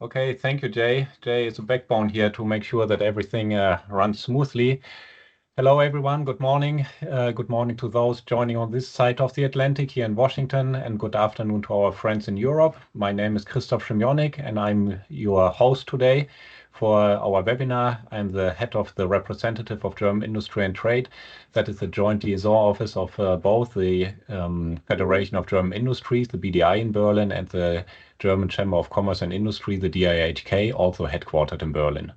Okay, thank you, Jay. Jay is a backbone here to make sure that everything runs smoothly. Hello, everyone. Good morning. Good morning to those joining on this side of the Atlantic here in Washington, and good afternoon to our friends in Europe. My name is Christoph Szymionik, and I'm your host today for our webinar. I'm the head of the representative of German Industry and Trade. That is the joint liaison office of both the Federation of German Industries, the BDI in Berlin, and the German Chamber of Commerce and Industry, the DIHK, also headquartered in Berlin.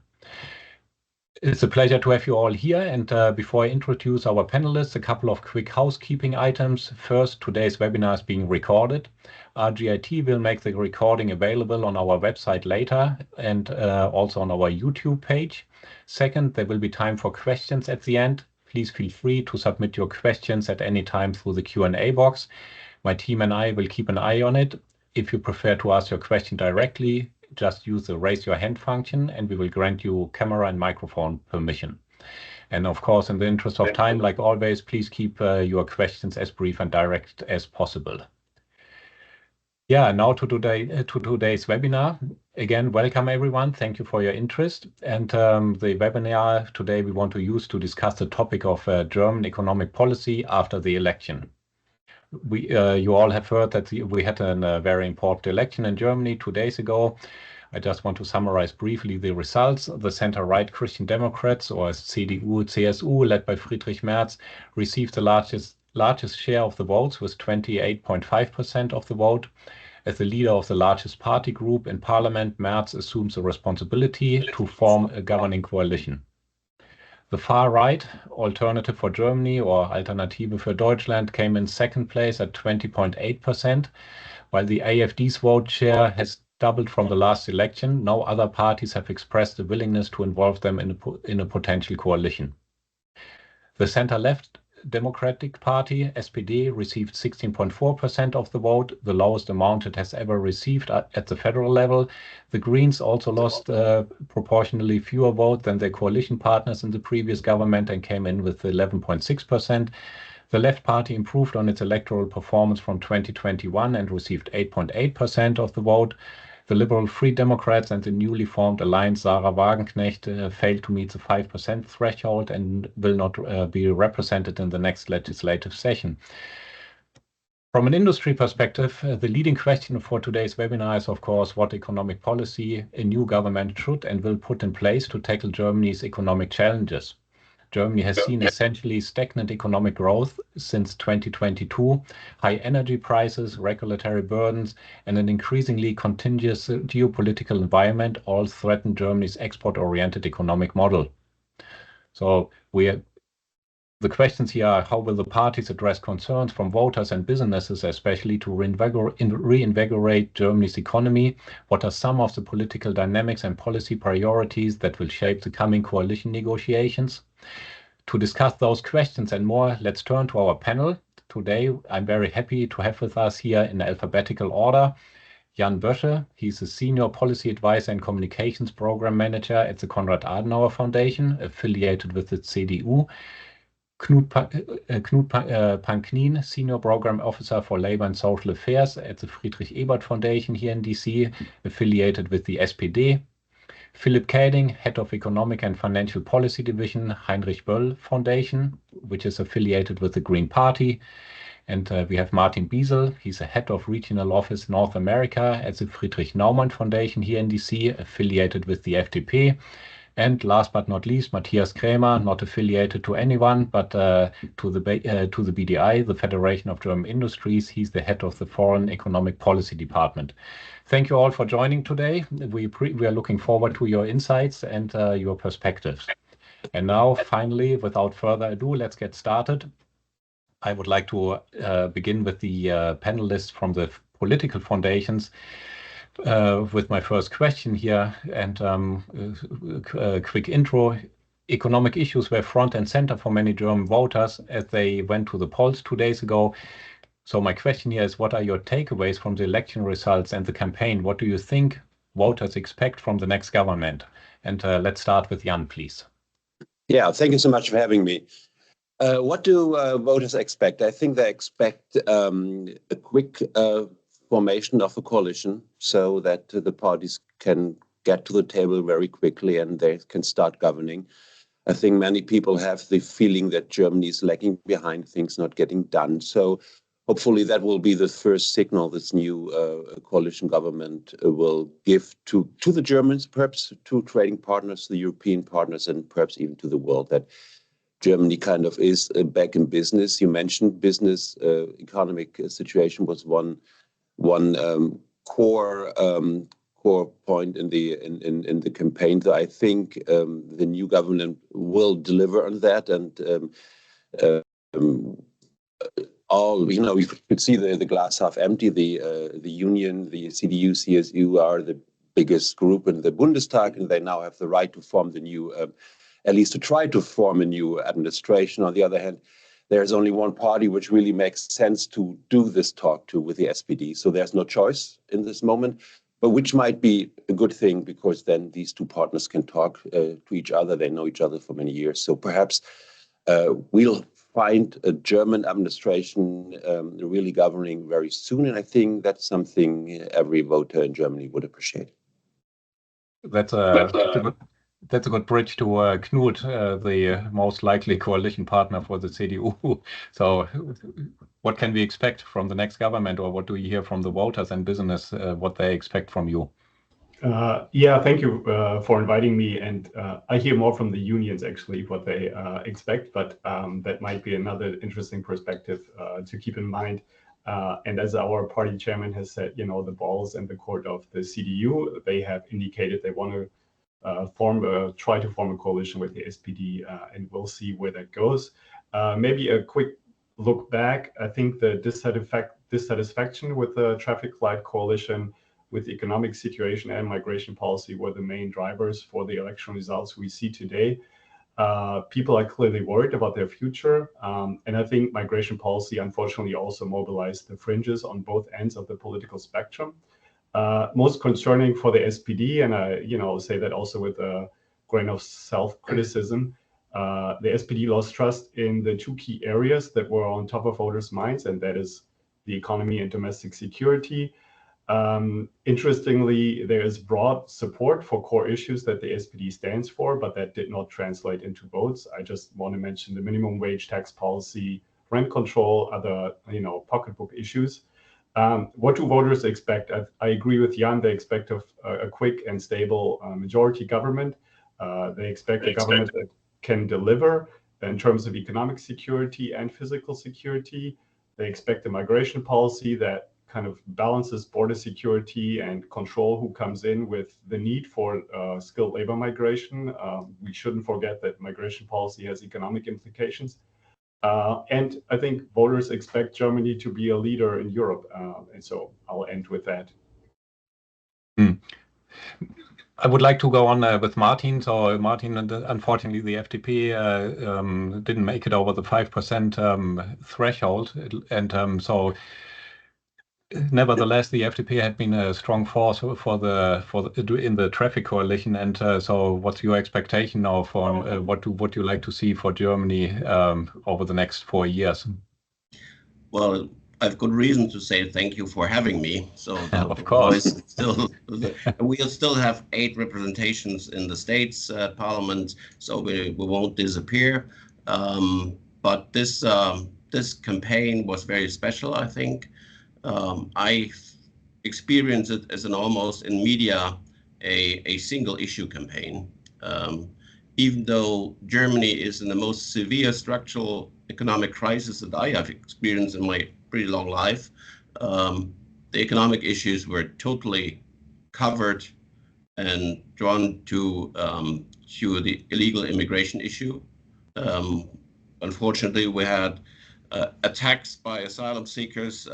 It's a pleasure to have you all here. And before I introduce our panelists, a couple of quick housekeeping items. First, today's webinar is being recorded. RGIT will make the recording available on our website later and also on our YouTube page. Second, there will be time for questions at the end. Please feel free to submit your questions at any time through the Q&A box. My team and I will keep an eye on it. If you prefer to ask your question directly, just use the raise your hand function and we will grant you camera and microphone permission. And of course, in the interest of time, like always, please keep your questions as brief and direct as possible. Yeah, now to today's webinar. Again, welcome everyone. Thank you for your interest. And the webinar today we want to use to discuss the topic of German economic policy after the election. You all have heard that we had a very important election in Germany 2 days ago. I just want to summarize briefly the results. The center-right Christian Democrats, or CDU, CSU, led by Friedrich Merz, received the largest share of the votes with 28.5% of the vote. As the leader of the largest party group in parliament, Merz assumes the responsibility to form a governing coalition. The far right, Alternative for Germany or Alternative für Deutschland, came in second place at 20.8%, while the AfD's vote share has doubled from the last election. No other parties have expressed a willingness to involve them in a potential coalition. The center-left Democratic Party, SPD, received 16.4% of the vote, the lowest amount it has ever received at the federal level. The Greens also lost proportionally fewer votes than their coalition partners in the previous government and came in with 11.6%. The Left Party improved on its electoral performance from 2021 and received 8.8% of the vote. The Liberal Free Democrats and the newly formed Alliance Sarah Wagenknecht failed to meet the 5% threshold and will not be represented in the next legislative session. From an industry perspective, the leading question for today's webinar is, of course, what economic policy a new government should and will put in place to tackle Germany's economic challenges. Germany has seen essentially stagnant economic growth since 2022, high energy prices, regulatory burdens, and an increasingly contentious geopolitical environment all threaten Germany's export-oriented economic model. So the questions here are, how will the parties address concerns from voters and businesses, especially to reinvigorate Germany's economy? What are some of the political dynamics and policy priorities that will shape the coming coalition negotiations? To discuss those questions and more, let's turn to our panel. Today, I'm very happy to have with us here in alphabetical order, Jan Bösche. He's a Senior Policy Advisor and Communications Program Manager at the Konrad Adenauer Foundation, affiliated with the CDU. Knut Panknin, Senior Program Officer for Labor and Social Affairs at the Friedrich Ebert Foundation here in DC, affiliated with the SPD. Philipp Käding, Head of Economic and Financial Policy Division, Heinrich Böll Foundation, which is affiliated with the Green Party. And we have Martin Biesel. He's a Head of Regional Office North America at the Friedrich Naumann Foundation here in DC, affiliated with the FDP. And last but not least, Matthias Krämer, not affiliated to anyone, but to the BDI, the Federation of German Industries. He's the head of the Foreign Economic Policy Department. Thank you all for joining today. We are looking forward to your insights and your perspectives. And now, finally, without further ado, let's get started. I would like to begin with the panelists from the political foundations. With my first question here and a quick intro. Economic issues were front and center for many German voters as they went to the polls 2 days ago. So my question here is, what are your takeaways from the election results and the campaign? What do you think voters expect from the next government? And let's start with Jan, please. Yeah, thank you so much for having me. What do voters expect? I think they expect a quick formation of a coalition so that the parties can get to the table very quickly and they can start governing. I think many people have the feeling that Germany is lagging behind, things not getting done. So hopefully that will be the first signal this new coalition government will give to the Germans, perhaps to trading partners, the European partners, and perhaps even to the world, that Germany kind of is back in business. You mentioned business, economic situation was one core point in the campaign. So I think the new government will deliver on that, and we could see the glass half empty. The union, the CDU, CSU are the biggest group in the Bundestag, and they now have the right to form the new, at least to try to form a new administration. On the other hand, there's only one party which really makes sense to do this talk to, with the SPD. So there's no choice in this moment, but which might be a good thing, because then these two partners can talk to each other. They know each other for many years. So perhaps we'll find a German administration really governing very soon. And I think that's something every voter in Germany would appreciate. That's a good bridge to Knut, the most likely coalition partner for the CDU. So what can we expect from the next government, or what do you hear from the voters and business, what they expect from you? Yeah, thank you for inviting me. And I hear more from the unions, actually, what they expect, but that might be another interesting perspective to keep in mind. And as our party chairman has said, the ball's in the court of the CDU. They have indicated they want to try to form a coalition with the SPD, and we'll see where that goes. Maybe a quick look back. I think the dissatisfaction with the traffic light coalition, with the economic situation and migration policy, were the main drivers for the election results we see today. People are clearly worried about their future, and I think migration policy unfortunately also mobilized the fringes on both ends of the political spectrum. Most concerning for the SPD, and I say that also with a grain of self-criticism, the SPD lost trust in the two key areas that were on top of voters' minds, and that is the economy and domestic security. Interestingly, there is broad support for core issues that the SPD stands for, but that did not translate into votes. I just want to mention the minimum wage, tax policy, rent control, other pocketbook issues. What do voters expect? I agree with Jan. They expect a quick and stable majority government. They expect a government that can deliver in terms of economic security and physical security. They expect a migration policy that kind of balances border security and control who comes in with the need for skilled labor migration. We shouldn't forget that migration policy has economic implications. And I think voters expect Germany to be a leader in Europe. And so I'll end with that. I would like to go on with Martin. So Martin, unfortunately, the FDP didn't make it over the 5% threshold. And so nevertheless, the FDP had been a strong force in the traffic coalition. And so what's your expectation now for what would you like to see for Germany over the next 4 years? Well, I've good reason to say thank you for having me. So of course, we'll still have 8 representations in the states parliament, so we won't disappear. But this campaign was very special, I think. I experienced it as an almost in media a single issue campaign. Even though Germany is in the most severe structural economic crisis that I have experienced in my pretty long life, the economic issues were totally covered and drawn to the illegal immigration issue. Unfortunately, we had attacks by asylum seekers,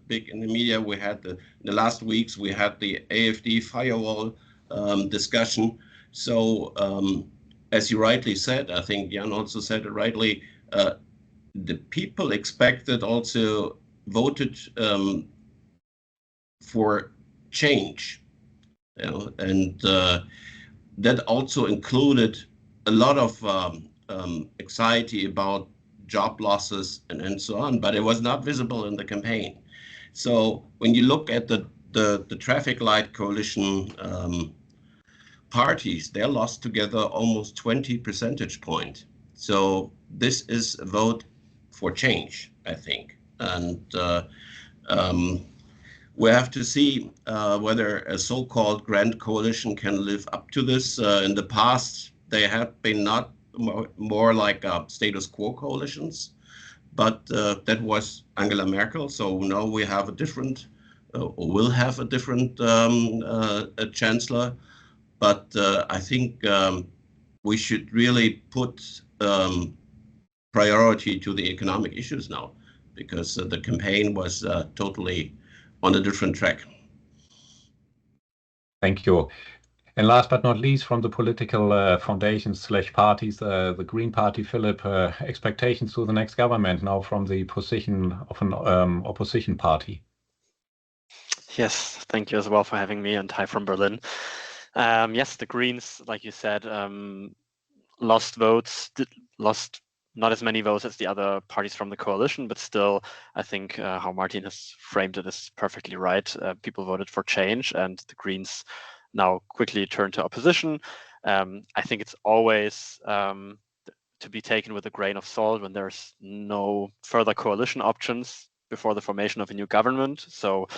big in the media. We had in the last weeks, we had the AfD firewall discussion. So as you rightly said, I think Jan also said it rightly, the people expected, also voted for change, and that also included a lot of anxiety about job losses and so on, but it was not visible in the campaign. So when you look at the traffic light coalition parties, they're lost together almost 20 percentage points. So this is a vote for change, I think. And we have to see whether a so-called grand coalition can live up to this. In the past, they have been not more like status quo coalitions, but that was Angela Merkel. So now we have a different, or will have a different chancellor. But I think we should really put priority to the economic issues now, because the campaign was totally on a different track. Thank you. And last but not least, from the political foundations/parties, the Green Party, Philip, expectations to the next government now from the position of an opposition party. Yes, thank you as well for having me, and hi from Berlin. Yes, the Greens, like you said, lost votes, lost not as many votes as the other parties from the coalition, but still, I think how Martin has framed it is perfectly right. People voted for change, and the Greens now quickly turned to opposition. I think it's always to be taken with a grain of salt when there's no further coalition options before the formation of a new government. So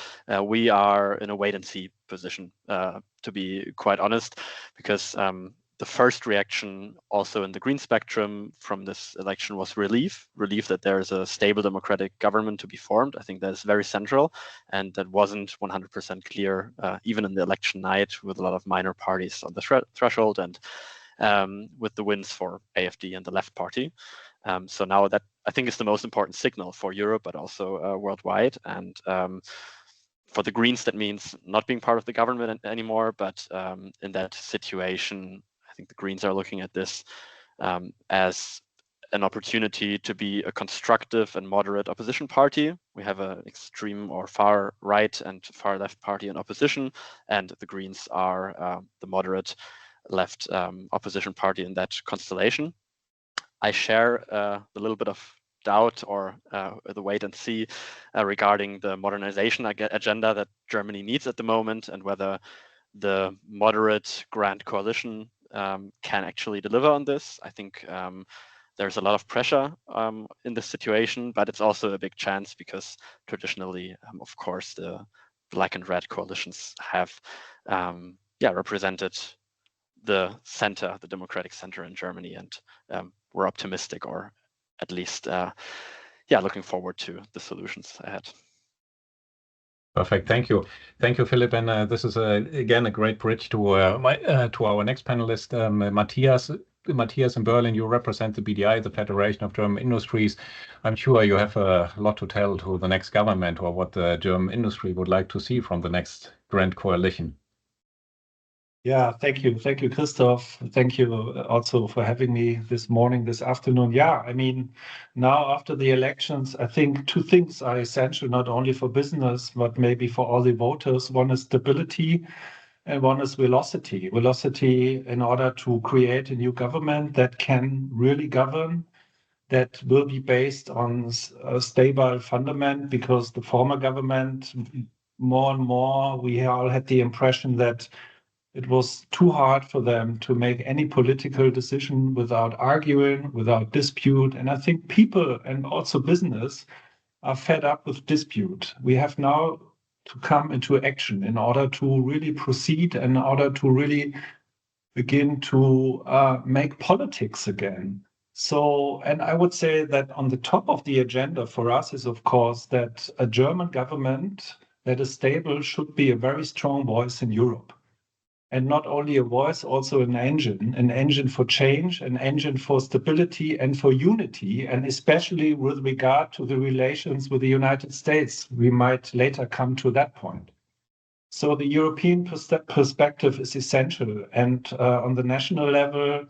we are in a wait-and-see position, to be quite honest, because the first reaction also in the Green spectrum from this election was relief that there is a stable democratic government to be formed. I think that is very central, and that wasn't 100% clear even in the election night, with a lot of minor parties on the threshold, and with the wins for AfD and the Left Party. So now that, I think, is the most important signal for Europe, but also worldwide. And for the Greens, that means not being part of the government anymore. But in that situation, I think the Greens are looking at this as an opportunity to be a constructive and moderate opposition party. We have an extreme or far right and far left party in opposition, and the Greens are the moderate left opposition party in that constellation. I share the little bit of doubt or the wait and see regarding the modernization agenda that Germany needs at the moment, and whether the moderate grand coalition can actually deliver on this. I think there's a lot of pressure in this situation, but it's also a big chance, because traditionally, of course, the black and red coalitions have represented the center, the democratic center in Germany, and we're optimistic, or at least looking forward to the solutions ahead. Perfect. Thank you, Philip. And this is again a great bridge to our next panelist, Matthias. Matthias, in Berlin, you represent the BDI, the Federation of German Industries. I'm sure you have a lot to tell to the next government, or what the German industry would like to see from the next grand coalition. Yeah, thank you, Christoph. Thank you also for having me this afternoon. Yeah, I mean, now after the elections, I think two things are essential, not only for business, but maybe for all the voters. One is stability, and one is velocity. Velocity in order to create a new government that can really govern, that will be based on a stable fundament, because the former government, more and more, we all had the impression that it was too hard for them to make any political decision without arguing, without dispute. And I think people and also business are fed up with dispute. We have now to come into action in order to really proceed, in order to really begin to make politics again. So, and I would say that on the top of the agenda for us is, of course, that a German government that is stable should be a very strong voice in Europe. And not only a voice, also an engine for change, an engine for stability and for unity, and especially with regard to the relations with the United States. We might later come to that point. So the European perspective is essential. And on the national level,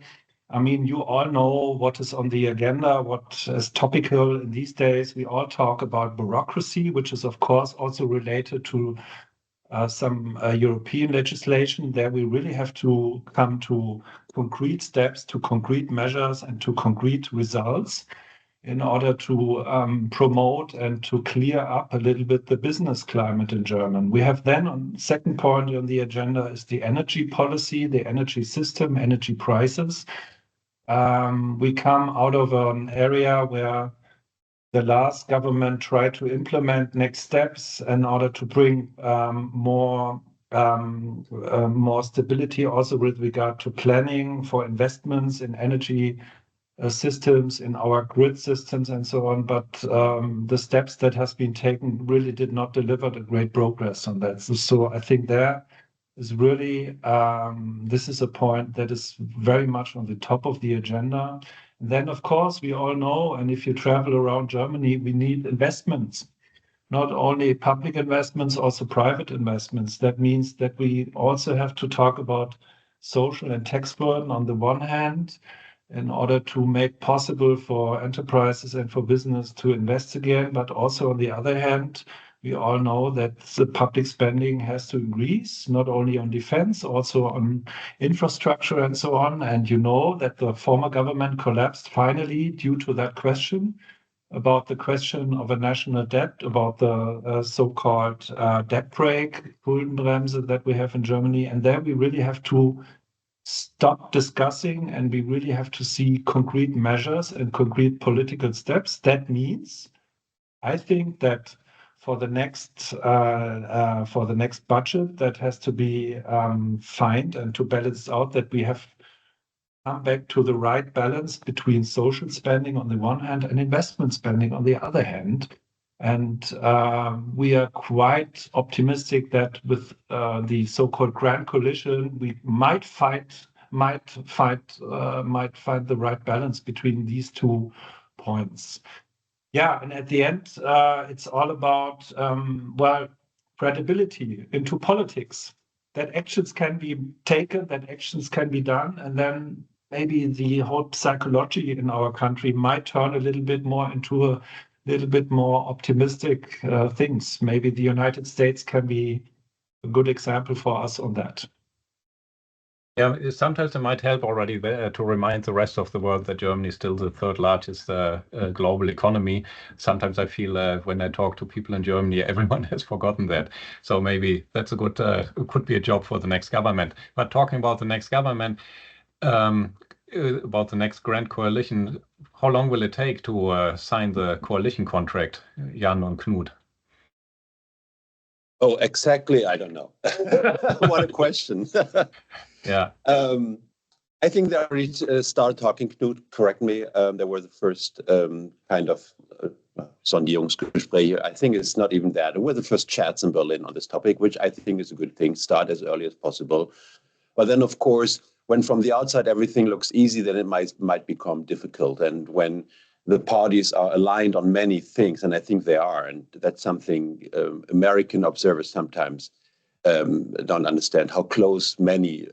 I mean, you all know what is on the agenda, what is topical in these days. We all talk about bureaucracy, which is, of course, also related to some European legislation. There we really have to come to concrete steps, to concrete measures, and to concrete results in order to promote and to clear up a little bit the business climate in Germany. We have then, on second point on the agenda, is the energy policy, the energy system, energy prices. We come out of an area where the last government tried to implement next steps in order to bring more stability also with regard to planning for investments in energy systems, in our grid systems and so on. But the steps that has been taken really did not deliver the great progress on that. So I think there is really, this is a point that is very much on the top of the agenda. And then, of course, we all know, and if you travel around Germany, we need investments, not only public investments, also private investments. That means that we also have to talk about social and tax burden on the one hand, in order to make possible for enterprises and for business to invest again. But also on the other hand, we all know that the public spending has to increase, not only on defense, also on infrastructure and so on. And you know that the former government collapsed finally due to that question, about the question of a national debt, about the so-called debt brake, Schuldenbremse that we have in Germany. And there we really have to stop discussing, and we really have to see concrete measures and concrete political steps. That means, I think that for the next budget that has to be fined and to balance out, that we have come back to the right balance between social spending on the one hand and investment spending on the other hand. And we are quite optimistic that with the so-called Grand Coalition, we might find the right balance between these 2 points. Yeah, and at the end, it's all about, credibility into politics, that actions can be taken, that actions can be done, and then maybe the whole psychology in our country might turn a little bit more into a little bit more optimistic things. Maybe the United States can be a good example for us on that. Yeah, sometimes it might help already to remind the rest of the world that Germany is still the third largest global economy. Sometimes I feel when I talk to people in Germany, everyone has forgotten that. So maybe that's a good, could be a job for the next government. But talking about the next government, about the next Grand Coalition, how long will it take to sign the coalition contract, Jan and Knut? Oh, exactly. I don't know. What a question. Yeah. I think they already started talking. Knut, correct me. There were the first kind of Sondierungsgespräche. I think it's not even that. There were the first chats in Berlin on this topic, which I think is a good thing. Start as early as possible. But then, of course, when from the outside everything looks easy, then it might become difficult. And when the parties are aligned on many things, and I think they are, and that's something American observers sometimes don't understand, how close many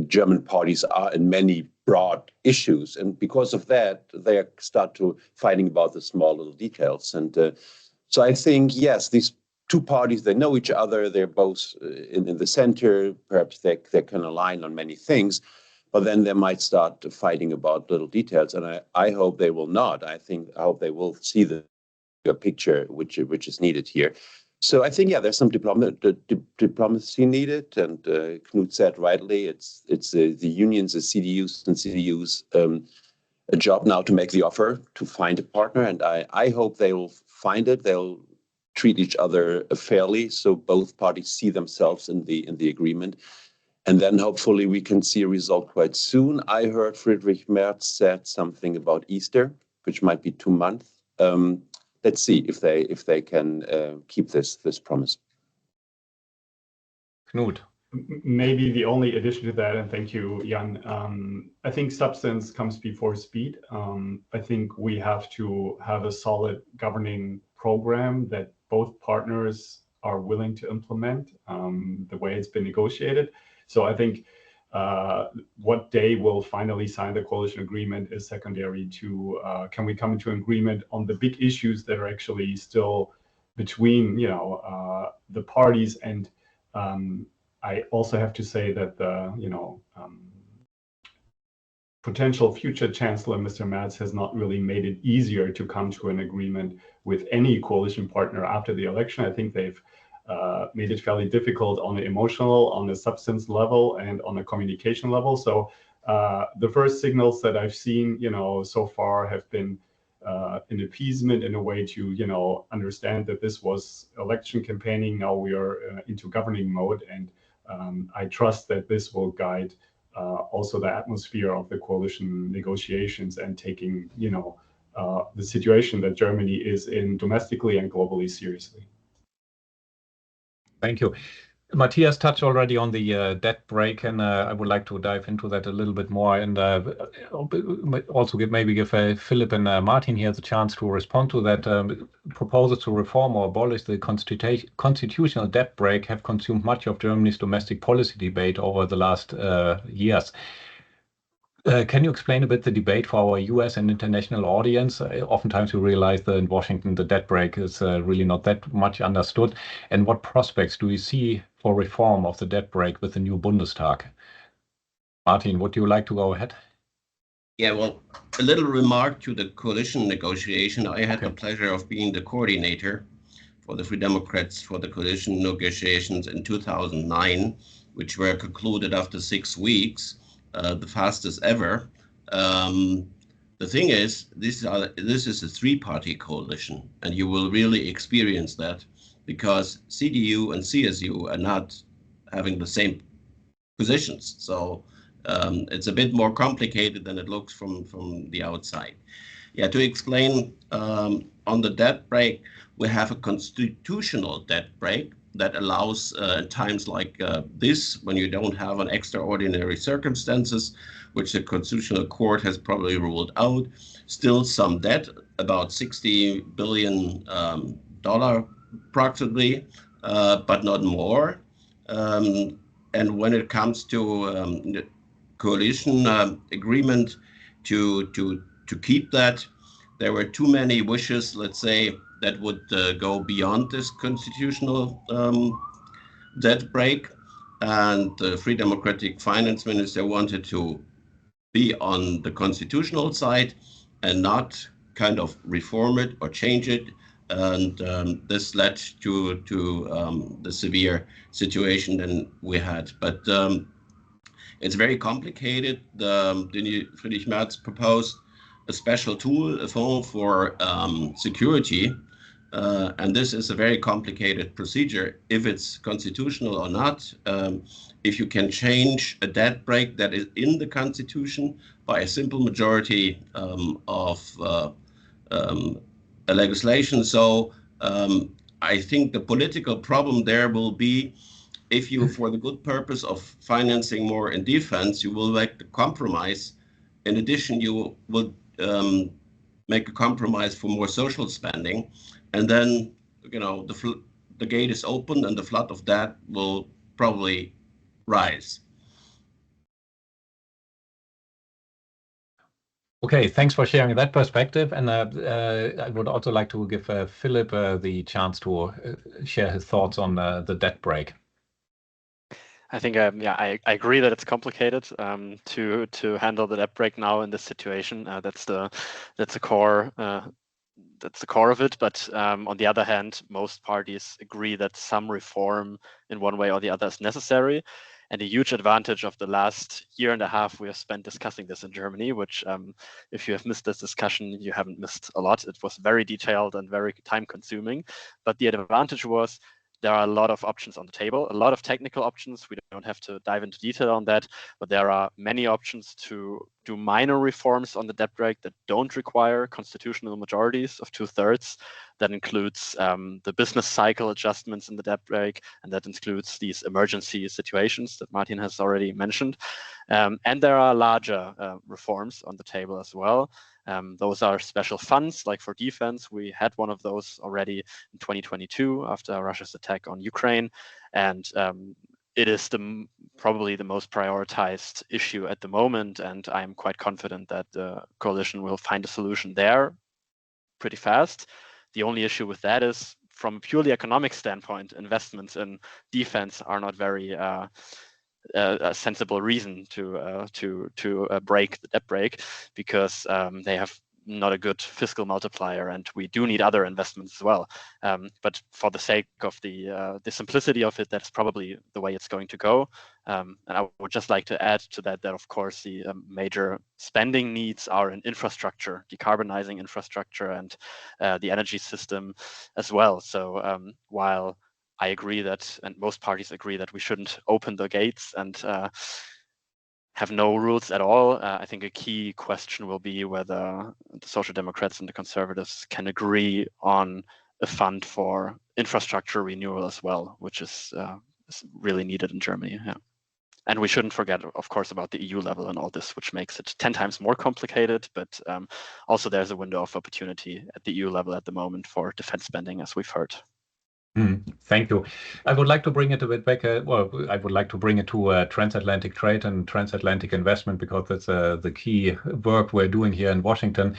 German parties are in many broad issues. And because of that, they start to fighting about the small little details. And so I think, yes, these 2 parties, they know each other, they're both in the center, perhaps they can align on many things, but then they might start fighting about little details. And I hope they will not. I hope they will see the picture which is needed here. So I think, yeah, there's some diplomacy needed. And Knut said rightly, it's the unions, the CDUs a job now to make the offer, to find a partner. And I hope they will find it. They'll treat each other fairly, so both parties see themselves in the agreement. And then hopefully we can see a result quite soon. I heard Friedrich Merz said something about Easter, which might be 2 months. Let's see if they can keep this promise. Knut. Maybe the only addition to that, and thank you, Jan, I think substance comes before speed. I think we have to have a solid governing program that both partners are willing to implement the way it's been negotiated. So I think what day we'll finally sign the coalition agreement is secondary to can we come into agreement on the big issues that are actually still between the parties. And I also have to say that the potential future chancellor, Mr. Merz, has not really made it easier to come to an agreement with any coalition partner after the election. I think they've made it fairly difficult on the emotional, on the substance level, and on the communication level. So the first signals that I've seen, so far have been an appeasement in a way to, understand that this was election campaigning. Now we are into governing mode, and I trust that this will guide also the atmosphere of the coalition negotiations and taking, the situation that Germany is in domestically and globally seriously. Thank you. Matthias touched already on the debt brake, and I would like to dive into that a little bit more, and also give Philip and Martin here the chance to respond to that. Proposals to reform or abolish the constitutional debt brake have consumed much of Germany's domestic policy debate over the last years. Can you explain a bit the debate for our US and international audience? Oftentimes we realize that in Washington the debt brake is really not that much understood. And what prospects do you see for reform of the debt brake with the new Bundestag? Martin, would you like to go ahead? Yeah, well, a little remark to the coalition negotiation. I had the pleasure of being the coordinator for the Free Democrats for the coalition negotiations in 2009, which were concluded after 6 weeks. The fastest ever. The thing is, this is a three-party coalition, and you will really experience that because CDU and CSU are not having the same positions. So it's a bit more complicated than it looks from the outside. Yeah, to explain on the debt brake, we have a constitutional debt brake that allows in times like this, when you don't have an extraordinary circumstances, which the Constitutional Court has probably ruled out, still some debt, about $60 billion approximately, but not more. And when it comes to the coalition agreement to keep that, there were too many wishes, let's say, that would go beyond this constitutional debt brake. And the Free Democratic Finance Minister wanted to be on the constitutional side and not kind of reform it or change it. And this led to the severe situation that we had. But it's very complicated. Friedrich Merz proposed a special tool, a fund for security. And this is a very complicated procedure, if it's constitutional or not. If you can change a debt brake that is in the Constitution by a simple majority of a legislation. So I think the political problem there will be if you, for the good purpose of financing more in defense, you will make the compromise. In addition, you will make a compromise for more social spending. And then, the gate is open and the flood of that will probably rise. Okay, thanks for sharing that perspective. And I would also like to give Philip the chance to share his thoughts on the debt brake. I think, I agree that it's complicated to handle the debt brake now in this situation. That's the core. That's the core of it. But on the other hand, most parties agree that some reform in one way or the other is necessary. And a huge advantage of the last year and a half we have spent discussing this in Germany, which if you have missed this discussion, you haven't missed a lot. It was very detailed and very time consuming. But the advantage was there are a lot of options on the table, a lot of technical options. We don't have to dive into detail on that, but there are many options to do minor reforms on the debt brake that don't require constitutional majorities of 2/3. That includes the business cycle adjustments in the debt brake, and that includes these emergency situations that Martin has already mentioned. And there are larger reforms on the table as well. Those are special funds, like for defense. We had one of those already in 2022 after Russia's attack on Ukraine. And it is probably the most prioritized issue at the moment. And I'm quite confident that the coalition will find a solution there pretty fast. The only issue with that is, from a purely economic standpoint, investments in defense are not very a sensible reason to break the debt brake, because they have not a good fiscal multiplier, and we do need other investments as well. But for the sake of the simplicity of it, that's probably the way it's going to go. And I would just like to add to that of course the major spending needs are in infrastructure, decarbonizing infrastructure, and the energy system as well. So while I agree that, and most parties agree that we shouldn't open the gates and have no rules at all, I think a key question will be whether the Social Democrats and the Conservatives can agree on a fund for infrastructure renewal as well, which is really needed in Germany. Yeah. And we shouldn't forget, of course, about the EU level and all this, which makes it 10 times more complicated. But also there's a window of opportunity at the EU level at the moment for defense spending, as we've heard. Thank you. I would like to bring it a bit back. I would like to bring it to transatlantic trade and transatlantic investment, because that's the key work we're doing here in Washington.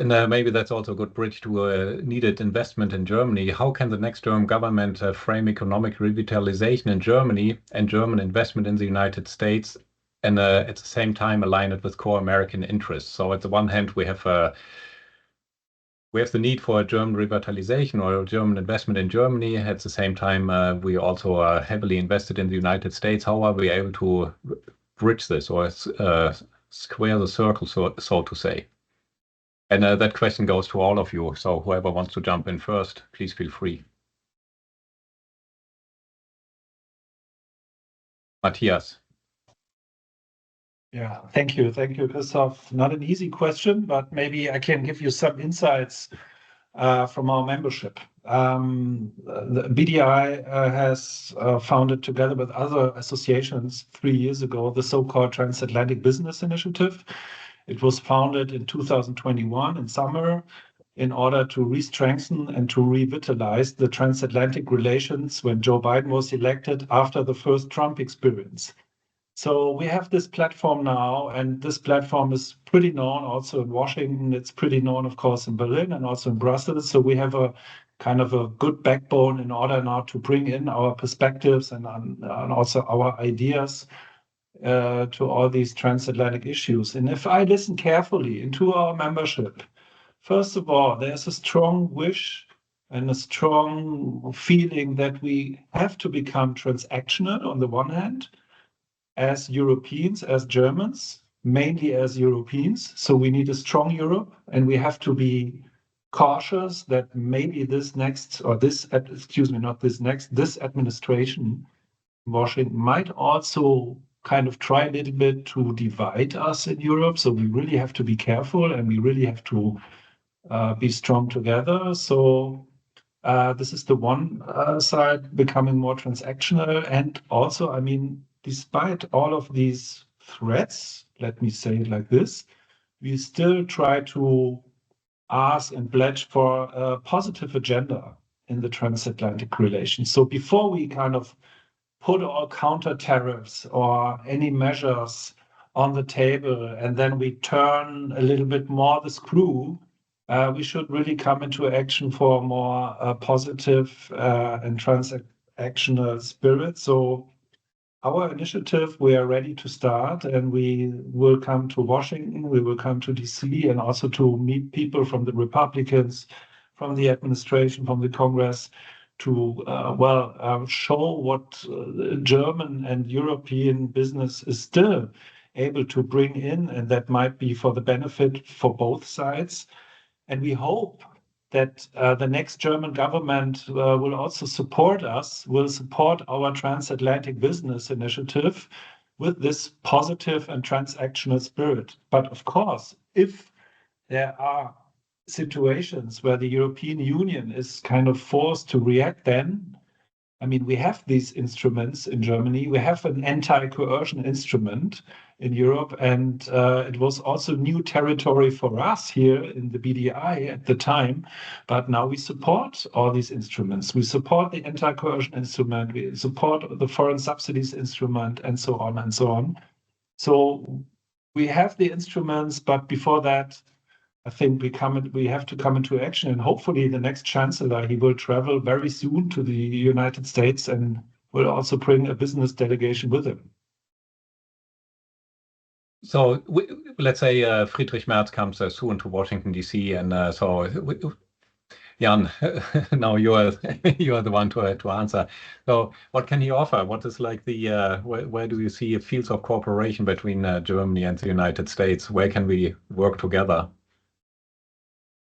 And maybe that's also a good bridge to needed investment in Germany. How can the next German government frame economic revitalization in Germany and German investment in the United States, and at the same time align it with core American interests? So at the one hand, we have the need for a German revitalization or German investment in Germany. At the same time, we also are heavily invested in the United States. How are we able to bridge this, or square the circle, so to say? And that question goes to all of you. So whoever wants to jump in first, please feel free. Matthias. Yeah, thank you, Christoph. Not an easy question, but maybe I can give you some insights from our membership. The BDI has founded, together with other associations 3 years ago, the so-called Transatlantic Business Initiative. It was founded in 2021 in summer in order to re-strengthen and to revitalize the transatlantic relations when Joe Biden was elected after the first Trump experience. So we have this platform now, and this platform is pretty known also in Washington. It's pretty known, of course, in Berlin and also in Brussels. So we have a kind of a good backbone in order now to bring in our perspectives and also our ideas to all these transatlantic issues. And if I listen carefully into our membership, first of all, there's a strong wish and a strong feeling that we have to become transactional on the one hand, as Europeans, as Germans, mainly as Europeans. So we need a strong Europe, and we have to be cautious that maybe this administration in Washington might also kind of try a little bit to divide us in Europe. So we really have to be careful, and we really have to be strong together. So this is the one side, becoming more transactional. And also, I mean, despite all of these threats, let me say it like this, we still try to ask and pledge for a positive agenda in the transatlantic relations. So before we kind of put all counter tariffs or any measures on the table, and then we turn a little bit more the screw, we should really come into action for more positive and transactional spirit. So our initiative, we are ready to start, and we will come to Washington, we will come to DC, and also to meet people from the Republicans, from the administration, from the Congress, to show what German and European business is still able to bring in, and that might be for the benefit for both sides. And we hope that the next German government will also support us, will support our transatlantic business initiative with this positive and transactional spirit. But of course, if there are situations where the European Union is kind of forced to react, then, I mean, we have these instruments in Germany. We have an anti-coercion instrument in Europe, and it was also new territory for us here in the BDI at the time. But now we support all these instruments. We support the anti-coercion instrument, we support the foreign subsidies instrument, and so on and so on. So we have the instruments, but before that, I think we have to come into action, and hopefully the next chancellor, he will travel very soon to the United States, and will also bring a business delegation with him. So let's say Friedrich Merz comes soon to Washington, D.C., and Jan, now you are the one to answer. So what can he offer? What is like the where do you see fields of cooperation between Germany and the United States? Where can we work together?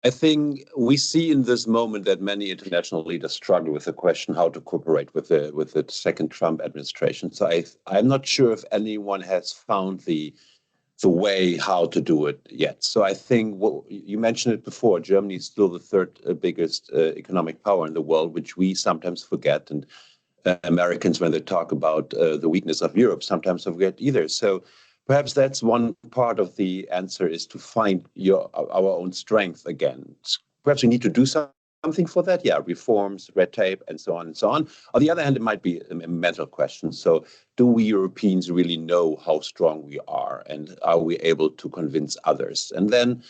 I think we see in this moment that many international leaders struggle with the question how to cooperate with the second Trump administration. So I'm not sure if anyone has found the way how to do it yet. So I think you mentioned it before, Germany is still the third biggest economic power in the world, which we sometimes forget. And Americans, when they talk about the weakness of Europe, sometimes forget either. So perhaps that's one part of the answer, is to find our own strength again. Perhaps we need to do something for that. Yeah, reforms, red tape, and so on and so on. On the other hand, it might be a mental question. So do we Europeans really know how strong we are, and are we able to convince others? And then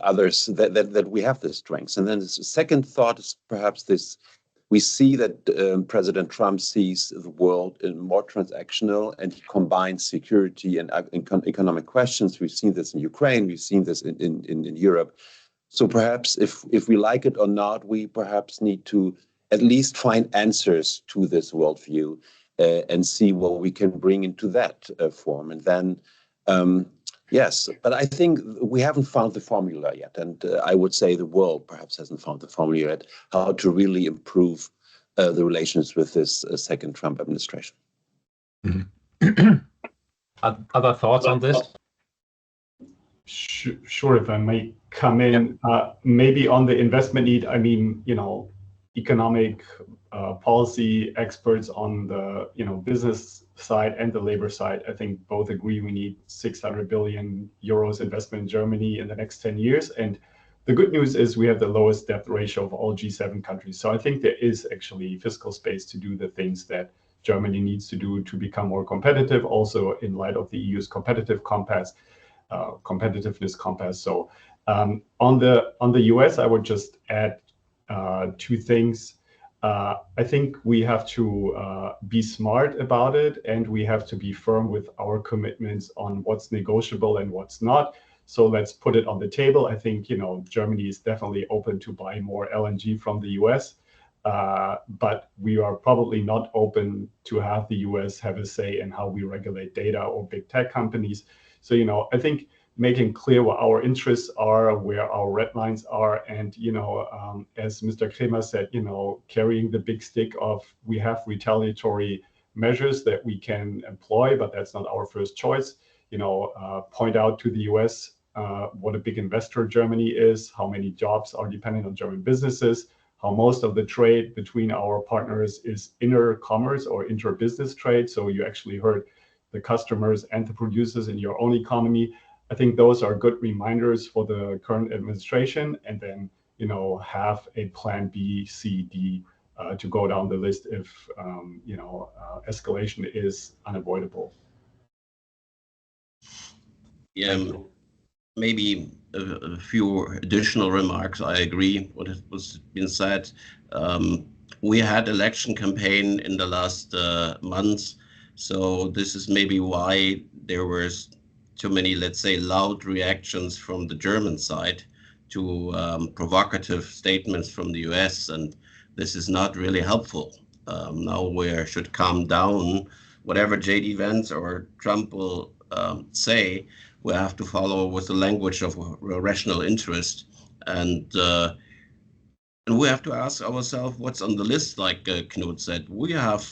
others that we have this strength. And then the second thought is perhaps this. We see that President Trump sees the world in more transactional, and he combines security and economic questions. We've seen this in Ukraine. We've seen this in Europe. So perhaps if we like it or not, we perhaps need to at least find answers to this worldview and see what we can bring into that form. And then, yes, but I think we haven't found the formula yet. And I would say the world perhaps hasn't found the formula yet, how to really improve the relations with this second Trump administration. Mm-hmm. Other thoughts on this? Sure, if I may come in, maybe on the investment need. I mean, economic policy experts on the business side and the labor side, I think both agree we need 600 billion euros investment in Germany in the next 10 years. And the good news is we have the lowest debt ratio of all G7 countries. So I think there is actually fiscal space to do the things that Germany needs to do to become more competitive, also in light of the EU's competitiveness compass. So on the US, I would just add two things. I think we have to be smart about it, and we have to be firm with our commitments on what's negotiable and what's not. So let's put it on the table. I think Germany is definitely open to buy more LNG from the US, but we are probably not open to have the US have a say in how we regulate data or big tech companies. So I think making clear what our interests are, where our red lines are, and as Mr. Krämer said, carrying the big stick of we have retaliatory measures that we can employ, but that's not our first choice. Point out to the US what a big investor Germany is, how many jobs are dependent on German businesses, how most of the trade between our partners is inter-commerce or inter-business trade. So you actually hurt the customers and the producers in your own economy. I think those are good reminders for the current administration, and then have a plan B, C, D to go down the list if escalation is unavoidable. Yeah, maybe a few additional remarks. I agree what was been said. We had election campaign in the last months, so this is maybe why there was too many, let's say, loud reactions from the German side to provocative statements from the US, and this is not really helpful. Now we should calm down. Whatever J.D. Vance or Trump will say, we have to follow with the language of rational interest, and we have to ask ourselves what's on the list. Like Knut said, we have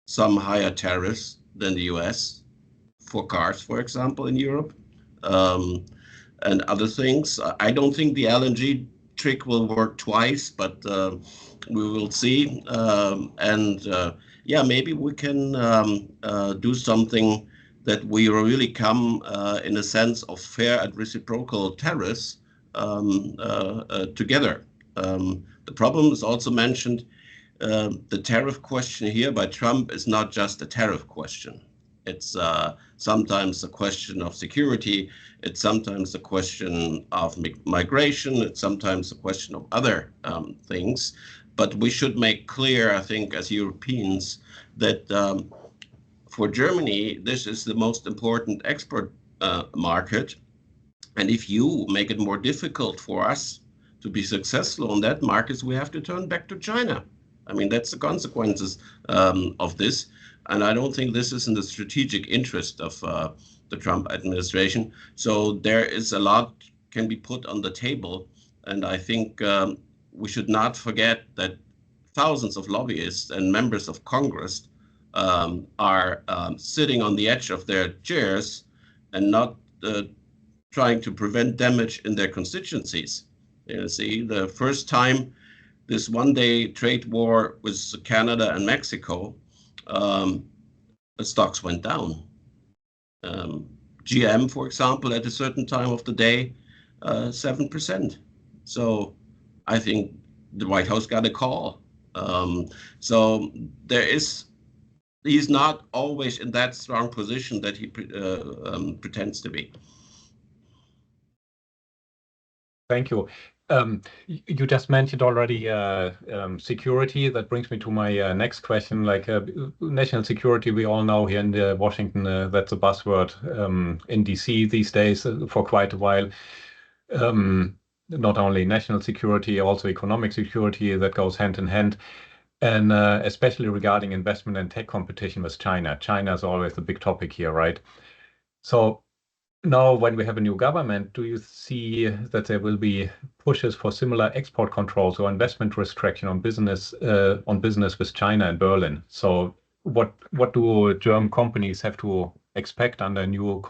some higher tariffs than the US for cars, for example, in Europe, and other things. I don't think the LNG trick will work twice, but we will see. Maybe we can do something that we really come in a sense of fair and reciprocal tariffs together. The problem is also mentioned. The tariff question here by Trump is not just a tariff question. It's sometimes a question of security. It's sometimes a question of migration. It's sometimes a question of other things. But we should make clear, I think, as Europeans, that for Germany, this is the most important export market. And if you make it more difficult for us to be successful on that market, we have to turn back to China. I mean, that's the consequences of this. And I don't think this is in the strategic interest of the Trump administration. So there is a lot can be put on the table. And I think we should not forget that thousands of lobbyists and members of Congress are sitting on the edge of their chairs and not trying to prevent damage in their constituencies. You see, the first time this one-day trade war with Canada and Mexico, the stocks went down. GM, for example, at a certain time of the day, 7%. So I think the White House got a call. So he's not always in that strong position that he pretends to be. Thank you. You just mentioned already security. That brings me to my next question. Like national security, we all know here in Washington, that's a buzzword in DC these days for quite a while. Not only national security, also economic security that goes hand in hand. And especially regarding investment and tech competition with China. China is always the big topic here, right? So now, when we have a new government, do you see that there will be pushes for similar export controls or investment restriction on business with China and Berlin? So, what do German companies have to expect under a new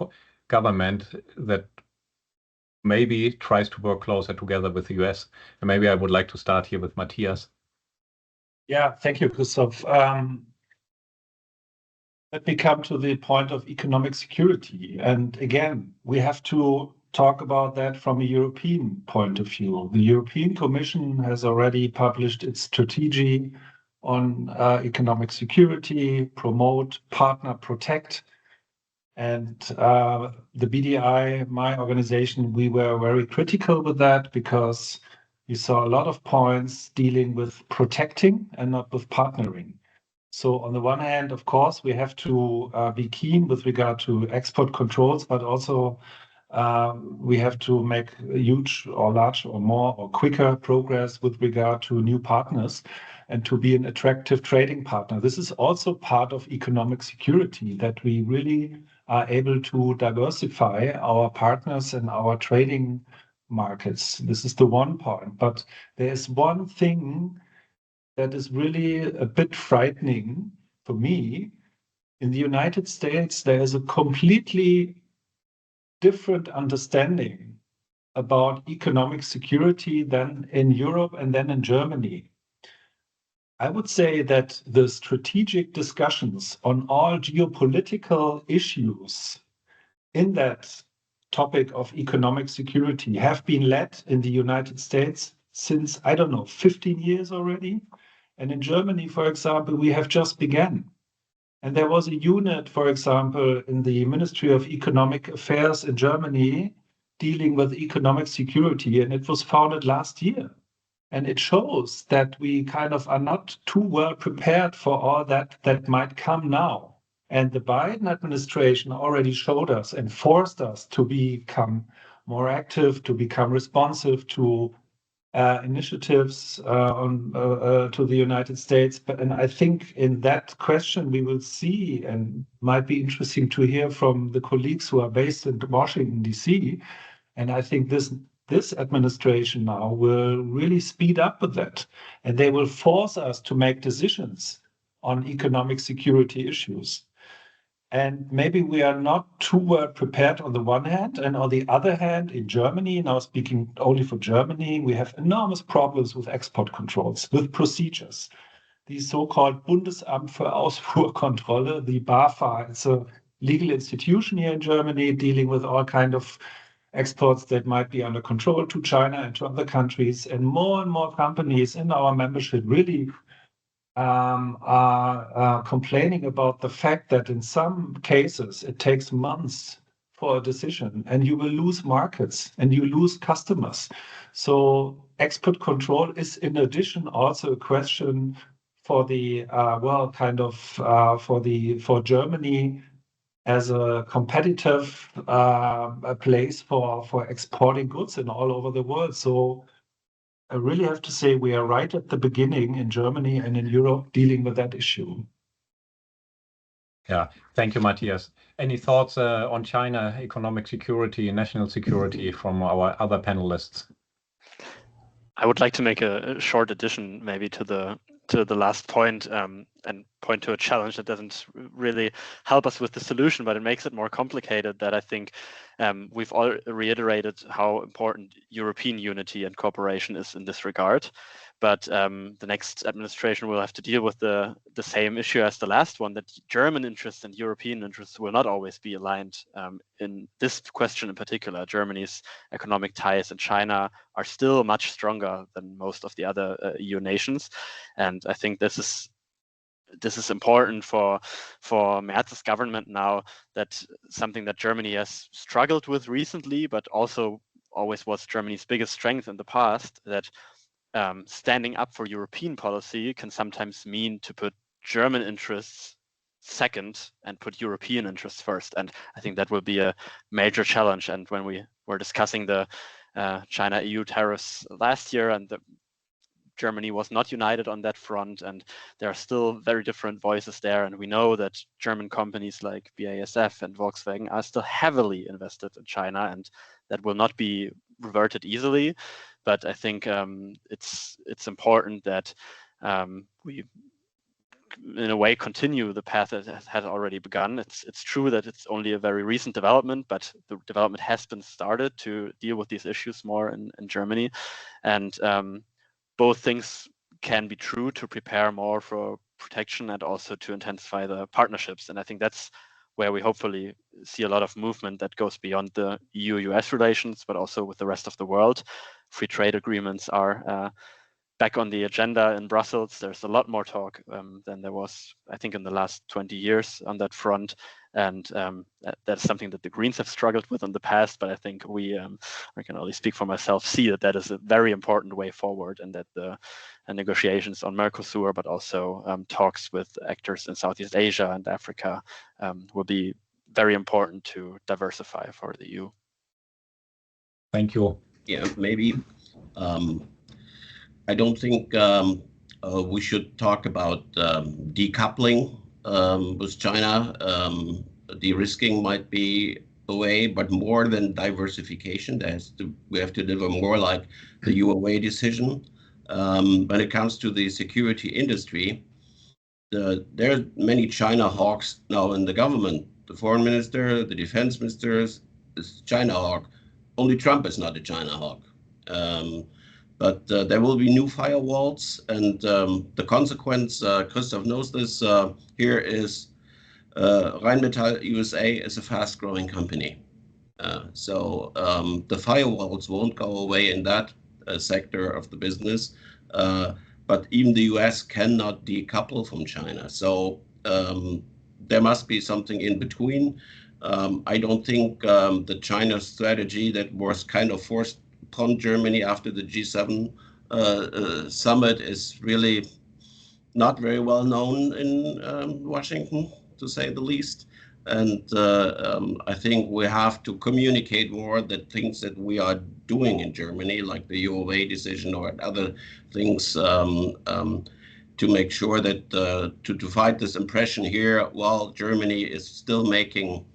government that maybe tries to work closer together with the US? And maybe I would like to start here with Matthias. Yeah, thank you, Christoph. Let me come to the point of economic security. And again, we have to talk about that from a European point of view. The European Commission has already published its strategy on economic security, promote, partner, protect. And the BDI, my organization, we were very critical with that because we saw a lot of points dealing with protecting and not with partnering. So on the one hand, of course, we have to be keen with regard to export controls, but also we have to make huge or large or more or quicker progress with regard to new partners and to be an attractive trading partner. This is also part of economic security, that we really are able to diversify our partners and our trading markets. This is the one point. But there is one thing that is really a bit frightening for me. In the United States, there is a completely different understanding about economic security than in Europe and then in Germany. I would say that the strategic discussions on all geopolitical issues in that topic of economic security have been led in the United States since, I don't know, 15 years already. And in Germany, for example, we have just begun. And there was a unit, for example, in the Ministry of Economic Affairs in Germany dealing with economic security, and it was founded last year. And it shows that we kind of are not too well prepared for all that might come now. And the Biden administration already showed us and forced us to become more active, to become responsive to initiatives to the United States. And I think in that question we will see, and might be interesting to hear from the colleagues who are based in Washington, D.C. And I think this administration now will really speed up with that. And they will force us to make decisions on economic security issues. And maybe we are not too well prepared on the one hand, and on the other hand, in Germany, now speaking only for Germany, we have enormous problems with export controls, with procedures. The so-called Bundesamt für Ausfuhrkontrolle, the BAFA, it's a legal institution here in Germany dealing with all kinds of exports that might be under control to China and to other countries. And more companies in our membership really are complaining about the fact that in some cases it takes months for a decision, and you will lose markets and you lose customers. So export control is in addition also a question for the for Germany as a competitive place for exporting goods and all over the world. So I really have to say we are right at the beginning in Germany and in Europe dealing with that issue. Yeah, thank you, Matthias. Any thoughts on China, economic security, national security from our other panelists? I would like to make a short addition maybe to the last point and point to a challenge that doesn't really help us with the solution, but it makes it more complicated. That I think we've all reiterated how important European unity and cooperation is in this regard. But the next administration will have to deal with the same issue as the last one, that German interests and European interests will not always be aligned in this question in particular. Germany's economic ties in China are still much stronger than most of the other EU nations. And I think this is important for Merz's government now, that something that Germany has struggled with recently, but also always was Germany's biggest strength in the past, that standing up for European policy can sometimes mean to put German interests second and put European interests first. And I think that will be a major challenge. And when we were discussing the China-EU tariffs last year, and Germany was not united on that front, and there are still very different voices there. And we know that German companies like BASF and Volkswagen are still heavily invested in China, and that will not be reverted easily. But I think it's important that we, in a way, continue the path that has already begun. It's true that it's only a very recent development, but the development has been started to deal with these issues more in Germany. And both things can be true to prepare more for protection and also to intensify the partnerships. And I think that's where we hopefully see a lot of movement that goes beyond the EU-US relations, but also with the rest of the world. Free trade agreements are back on the agenda in Brussels. There's a lot more talk than there was, I think, in the last 20 years on that front. And that's something that the Greens have struggled with in the past. But I think I can only speak for myself, see that is a very important way forward, and that the negotiations on Mercosur, but also talks with actors in Southeast Asia and Africa will be very important to diversify for the EU. Thank you. Yeah, maybe. I don't think we should talk about decoupling with China. De-risking might be a way, but more than diversification, we have to deliver more like the UOA decision. When it comes to the security industry, there are many China hawks now in the government. The foreign minister, the defense ministers, is China hawk. Only Trump is not a China hawk. But there will be new firewalls, and the consequence, Christoph knows this, here is Rheinmetall USA is a fast-growing company. So the firewalls won't go away in that sector of the business, but even the US cannot decouple from China. So there must be something in between. I don't think the China strategy that was kind of forced upon Germany after the G7 summit is really not very well known in Washington, to say the least. And I think we have to communicate more the things that we are doing in Germany, like the UOA decision or other things, to make sure that to fight this impression here, while Germany is still making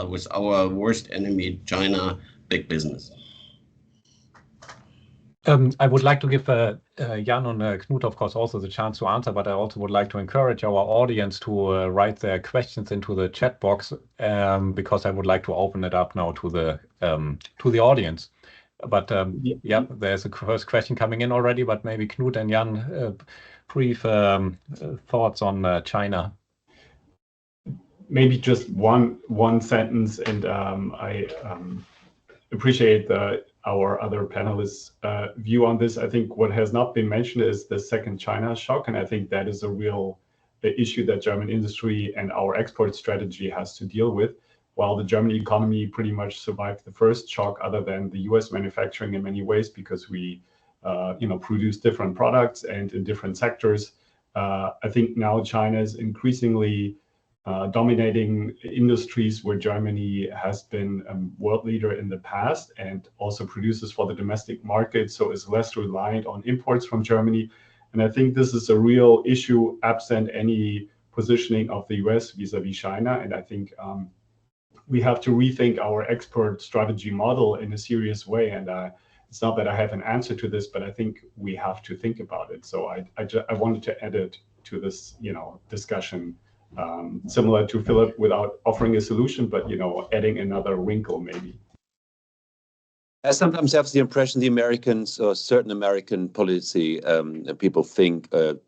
with our worst enemy, China, big business. I would like to give Jan and Knut, of course, also the chance to answer, but I also would like to encourage our audience to write their questions into the chat box, because I would like to open it up now to the audience. But yeah, there's a first question coming in already, but maybe Knut and Jan, brief thoughts on China. Maybe just one sentence, and I appreciate our other panelists' view on this. I think what has not been mentioned is the second China shock, and I think that is a real issue that German industry and our export strategy has to deal with. while the German economy pretty much survived the first shock, other than the US manufacturing in many ways, because we produce different products and in different sectors. I think now China is increasingly dominating industries where Germany has been a world leader in the past and also produces for the domestic market, so is less reliant on imports from Germany. And I think this is a real issue absent any positioning of the US vis-a-vis China. And I think we have to rethink our export strategy model in a serious way. And it's not that I have an answer to this, but I think we have to think about it. So I wanted to add it to this, discussion, similar to Philip, without offering a solution, but adding another wrinkle maybe. I sometimes have the impression the Americans or certain American policy people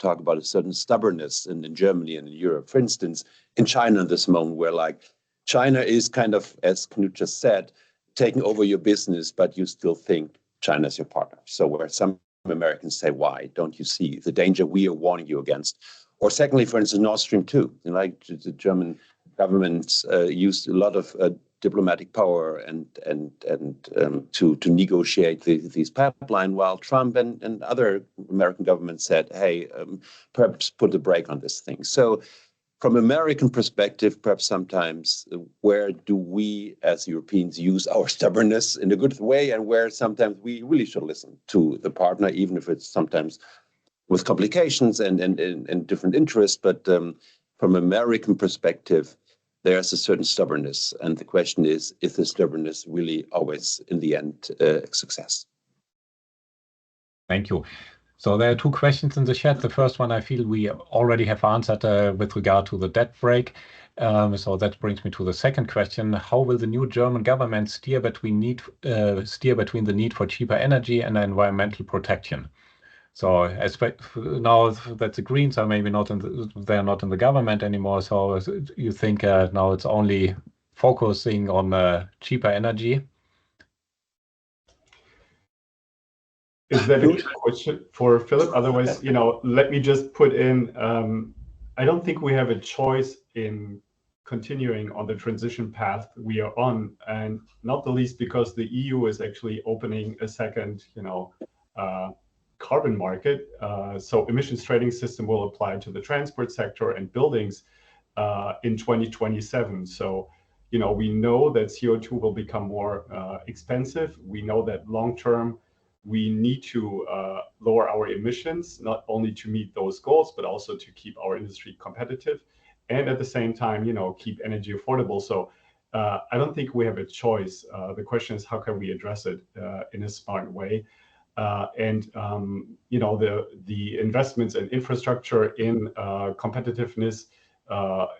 talk about a certain stubbornness in Germany and in Europe. For instance, in China at this moment, where China is kind of, as Knut just said, taking over your business, but you still think China is your partner. So where some Americans say, why don't you see the danger we are warning you against? Or secondly, for instance, Nord Stream 2, the German government used a lot of diplomatic power and to negotiate these pipeline, while Trump and other American governments said, hey, perhaps put a brake on this thing. So from American perspective, perhaps sometimes where do we as Europeans use our stubbornness in a good way, and where sometimes we really should listen to the partner, even if it's sometimes with complications and different interests. But from American perspective, there's a certain stubbornness. And the question is the stubbornness really always, in the end, a success? Thank you. So there are two questions in the chat. The first one I feel we already have answered with regard to the debt brake. So that brings me to the second question. How will the new German government steer between the need for cheaper energy and environmental protection? So now that the Greens are maybe they're not in the government anymore. So you think now it's only focusing on cheaper energy? Is that a question for Philip? Otherwise, let me just put in, I don't think we have a choice in continuing on the transition path we are on, and not the least because the EU is actually opening a second, carbon market. So emissions trading system will apply to the transport sector and buildings in 2027. So, we know that CO2 will become more expensive. We know that long term, we need to lower our emissions, not only to meet those goals, but also to keep our industry competitive. And at the same time, keep energy affordable. So I don't think we have a choice. The question is, how can we address it in a smart way? The investments in infrastructure, in competitiveness,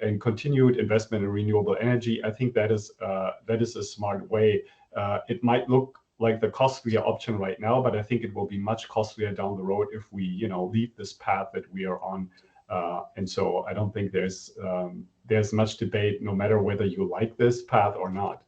and continued investment in renewable energy, I think that is a smart way. It might look like the costlier option right now, but I think it will be much costlier down the road if we, leave this path that we are on. And so I don't think there's much debate, no matter whether you like this path or not.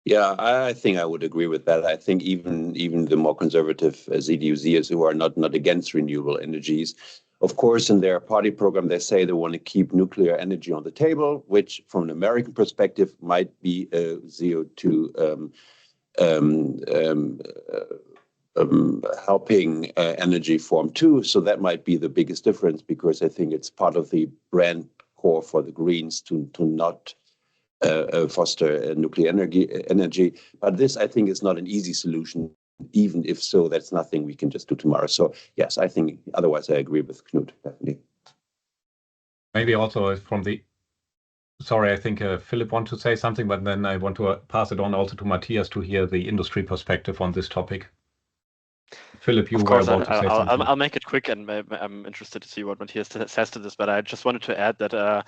Yeah, I think I would agree with that. I think even the more conservative CDU-CSU who are not against renewable energies, of course, in their party program, they say they want to keep nuclear energy on the table, which from an American perspective might be a CO2 helping energy form too. So that might be the biggest difference, because I think it's part of the brand core for the Greens to not foster nuclear energy. But this, I think, is not an easy solution. Even if so, that's nothing we can just do tomorrow. So yes, I think otherwise I agree with Knut, definitely. Maybe also sorry, I think Philip wants to say something, but then I want to pass it on also to Matthias to hear the industry perspective on this topic. Philip, you were about to say something. I'll make it quick, and I'm interested to see what Matthias says to this, but I just wanted to add that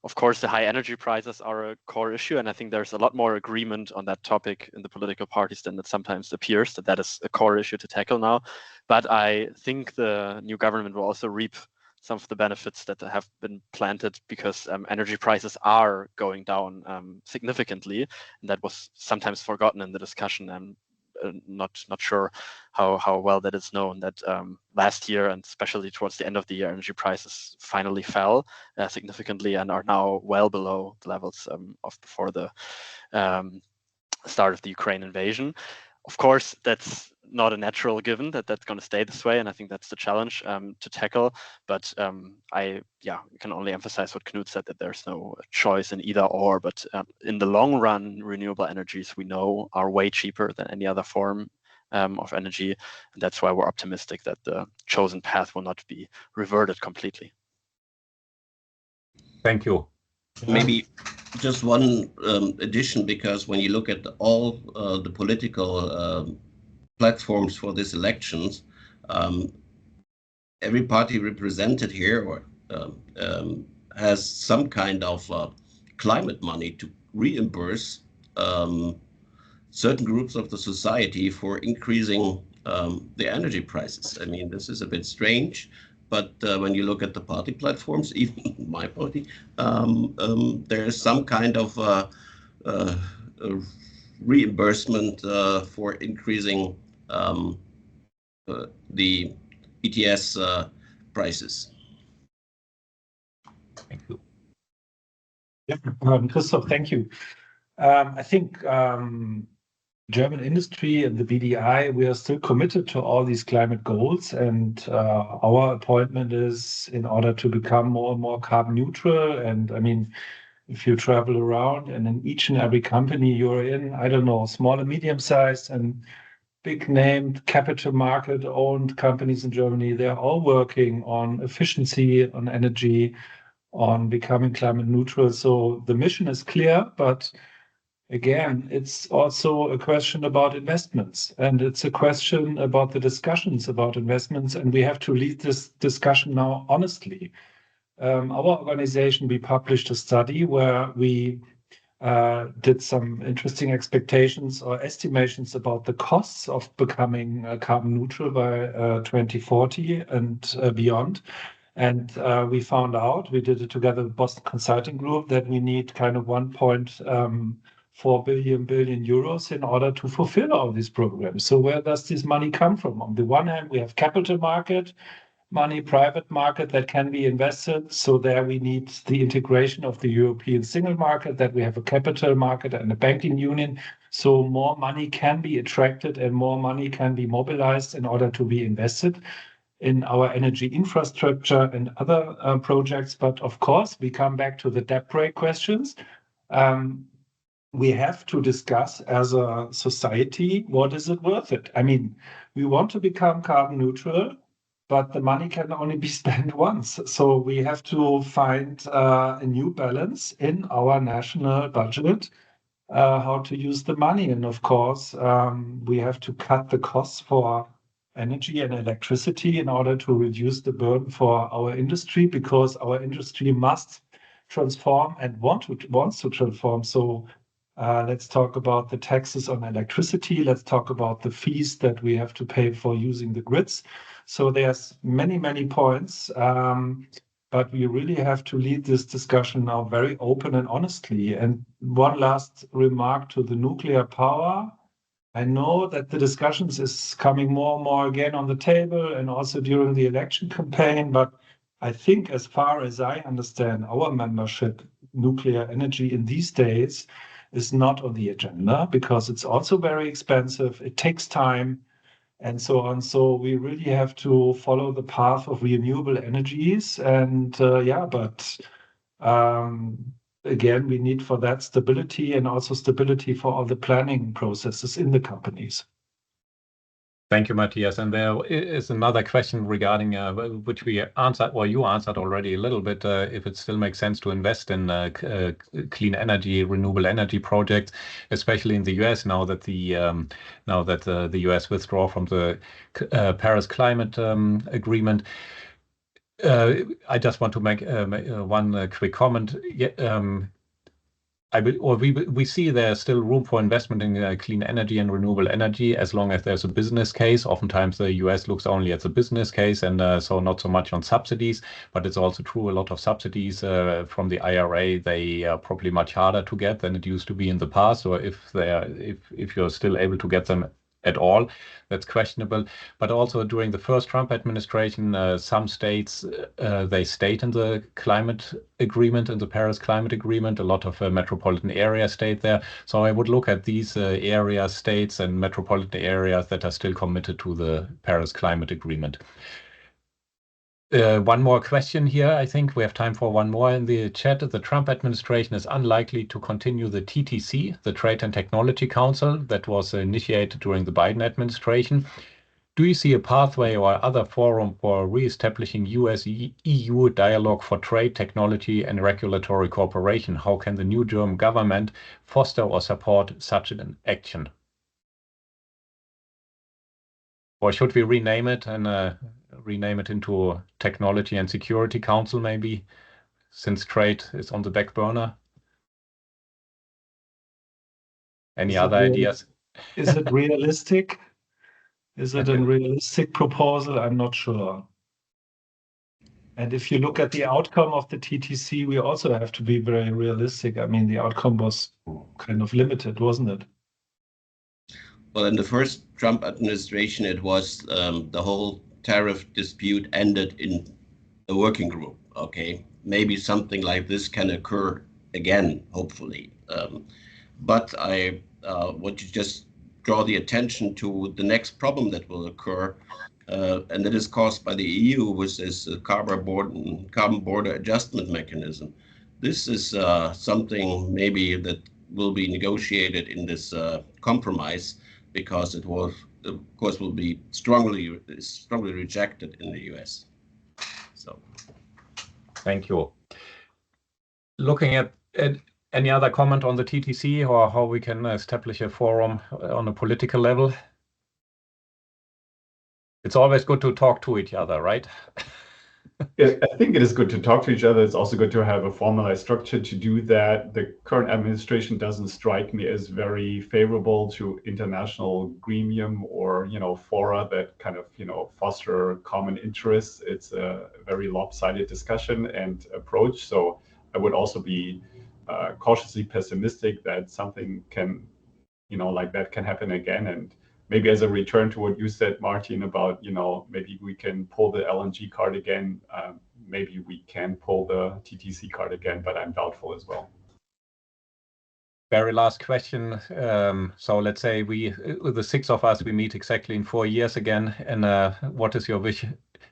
of course, the high energy prices are a core issue, and I think there's a lot more agreement on that topic in the political parties than it sometimes appears, that is a core issue to tackle now. But I think the new government will also reap some of the benefits that have been planted, because energy prices are going down significantly, and that was sometimes forgotten in the discussion. not sure how well that is known, that last year, and especially towards the end of the year, energy prices finally fell significantly and are now well below the levels of before the start of the Ukraine invasion. Of course, that's not a natural given that that's going to stay this way, and I think that's the challenge to tackle. But I can only emphasize what Knut said, that there's no choice in either or. But in the long run, renewable energies, we know, are way cheaper than any other form of energy, and that's why we're optimistic that the chosen path will not be reverted completely. Thank you. Maybe just one addition, because when you look at all the political platforms for these elections, every party represented here or has some kind of climate money to reimburse certain groups of the society for increasing the energy prices. I mean, this is a bit strange, but when you look at the party platforms, even my party, there is some kind of reimbursement for increasing the ETS prices. Thank you. Yeah, Christoph, thank you. I think German industry and the BDI, we are still committed to all these climate goals, and our appointment is in order to become more and more carbon neutral. And I mean, if you travel around and in each and every company you're in, I don't know, small and medium-sized and big named capital market owned companies in Germany, they're all working on efficiency, on energy, on becoming climate neutral. So the mission is clear, but again, it's also a question about investments, and it's a question about the discussions about investments, and we have to lead this discussion now honestly. Our organization, we published a study where we did some interesting expectations or estimations about the costs of becoming carbon neutral by 2040 and beyond. And we found out, we did it together with Boston Consulting Group, that we need kind of 1.4 billion euros in order to fulfill all these programs. So where does this money come from? On the one hand, we have capital market money, private market that can be invested. So there we need the integration of the European single market, that we have a capital market and a banking union. So more money can be attracted and more money can be mobilized in order to be invested in our energy infrastructure and other projects. But of course, we come back to the debt break questions. We have to discuss as a society, what is it worth it? I mean, we want to become carbon neutral, but the money can only be spent once. So we have to find a new balance in our national budget, how to use the money. And of course, we have to cut the costs for energy and electricity in order to reduce the burden for our industry, because our industry must transform and wants to transform. So let's talk about the taxes on electricity. Let's talk about the fees that we have to pay for using the grids. So there's many points, but we really have to lead this discussion now very open and honestly. And one last remark to the nuclear power. I know that the discussions is coming more and more again on the table and also during the election campaign, but I think as far as I understand our membership, nuclear energy in these days is not on the agenda, because it's also very expensive, it takes time, and so on. So we really have to follow the path of renewable energies. And again, we need for that stability and also stability for all the planning processes in the companies. Thank you, Matthias. And there is another question regarding which we answered, or you answered already a little bit, if it still makes sense to invest in clean energy, renewable energy projects, especially in the US now that the US withdraw from the Paris Climate Agreement. I just want to make one quick comment. We see there's still room for investment in clean energy and renewable energy as long as there's a business case. Oftentimes the US looks only at the business case and so not so much on subsidies, but it's also true a lot of subsidies from the IRA, they are probably much harder to get than it used to be in the past, or if you're still able to get them at all. That's questionable. But also during the first Trump administration, some states, they stayed in the climate agreement, in the Paris climate agreement. A lot of metropolitan areas stayed there. So I would look at these areas, states and metropolitan areas that are still committed to the Paris climate agreement. One more question here. I think we have time for one more in the chat. The Trump administration is unlikely to continue the TTC, the Trade and Technology Council, that was initiated during the Biden administration. Do you see a pathway or other forum for re-establishing US-EU dialogue for trade, technology, and regulatory cooperation? How can the new German government foster or support such an action? Or should we rename it and rename it into Technology and Security Council, maybe, since trade is on the back burner? Any other ideas? Is it realistic? Is it a realistic proposal? I'm not sure. And if you look at the outcome of the TTC, we also have to be very realistic. I mean, the outcome was kind of limited, wasn't it? Well, in the first Trump administration, it was the whole tariff dispute ended in a working group. Okay, maybe something like this can occur again, hopefully. But I want to just draw the attention to the next problem that will occur, and that is caused by the EU, which is the carbon border adjustment mechanism. This is something maybe that will be negotiated in this compromise, because it was, of course, will be strongly rejected in the US. So, thank you. Looking at any other comment on the TTC or how we can establish a forum on a political level? It's always good to talk to each other, right? Yeah, I think it is good to talk to each other. It's also good to have a formalized structure to do that. The current administration doesn't strike me as very favorable to international gremium or, fora that kind of, foster common interests. It's a very lopsided discussion and approach. So I would also be cautiously pessimistic that something can, like that can happen again. And maybe as a return to what you said, Martin, about, maybe we can pull the LNG card again. Maybe we can pull the TTC card again, but I'm doubtful as well. Very last question. So let's say the six of us, we meet exactly in 4 years again. And what is your wish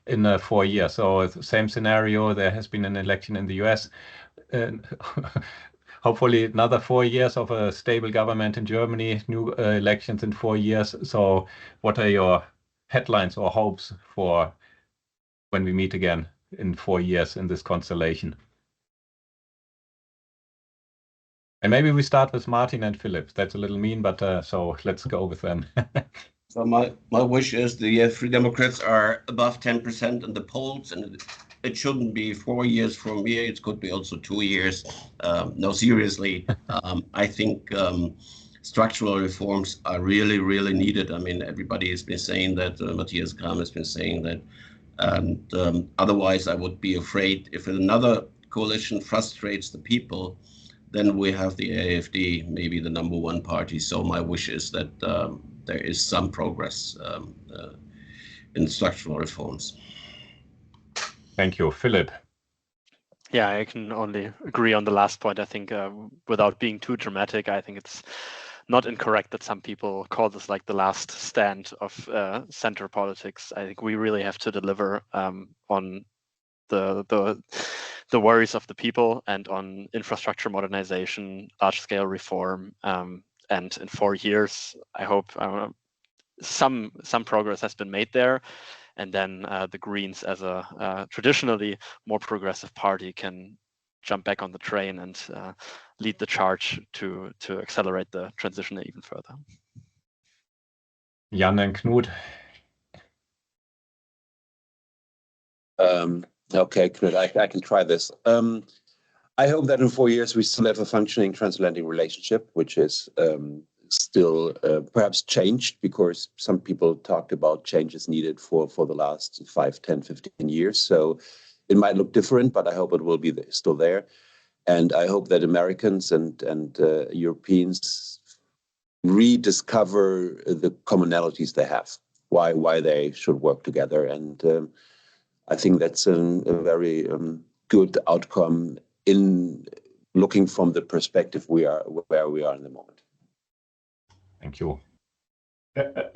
in 4 years? So same scenario, there has been an election in the US. Hopefully another 4 years of a stable government in Germany, new elections in 4 years. So what are your headlines or hopes for when we meet again in 4 years in this constellation? And maybe we start with Martin and Philip. That's a little mean, but so let's go with them. So my wish is the Free Democrats are above 10% in the polls, and it shouldn't be 4 years from here. It could be also 2 years. No, seriously, I think structural reforms are really, really needed. I mean, everybody has been saying that. Matthias Krämer has been saying that. And otherwise, I would be afraid if another coalition frustrates the people, then we have the AfD, maybe the #1 party. So my wish is that there is some progress in structural reforms. Thank you. Philip. Yeah, I can only agree on the last point. I think without being too dramatic, I think it's not incorrect that some people call this like the last stand of center politics. I think we really have to deliver on the worries of the people and on infrastructure modernization, large-scale reform. And in 4 years, I hope some progress has been made there. And then the Greens, as a traditionally more progressive party, can jump back on the train and lead the charge to accelerate the transition even further. Jan and Knut. Okay, Knut, I can try this. I hope that in 4 years we still have a functioning transatlantic relationship, which is still perhaps changed, because some people talked about changes needed for the last 5, 10, 15 years. So it might look different, but I hope it will be still there. And I hope that Americans and Europeans rediscover the commonalities they have, why they should work together. And I think that's a very good outcome in looking from the perspective where we are in the moment. Thank you.